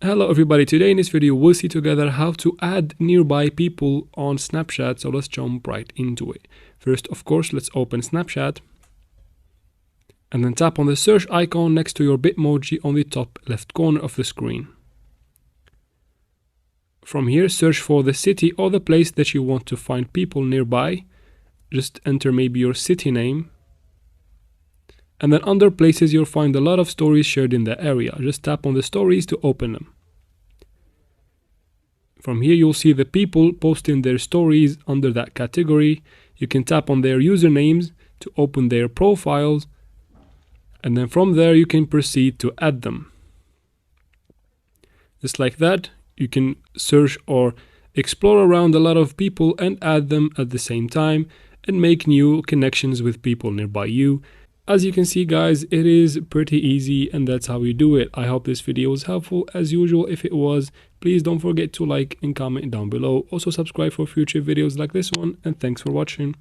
Hello everybody, today in this video we'll see together how to add nearby people on Snapchat, so let's jump right into it. First, of course, let's open Snapchat and then tap on the search icon next to your Bitmoji on the top left corner of the screen. From here, search for the city or the place that you want to find people nearby. Just enter maybe your city name. And then under places, you'll find a lot of stories shared in the area. Just tap on the stories to open them. From here, you'll see the people posting their stories under that category. You can tap on their usernames to open their profiles. And then from there, you can proceed to add them. Just like that, you can search or explore around a lot of people and add them at the same time and make new connections with people nearby you. As you can see, guys, it is pretty easy and that's how you do it. I hope this video was helpful. As usual, if it was, please don't forget to like and comment down below. Also subscribe for future videos like this one, and thanks for watching.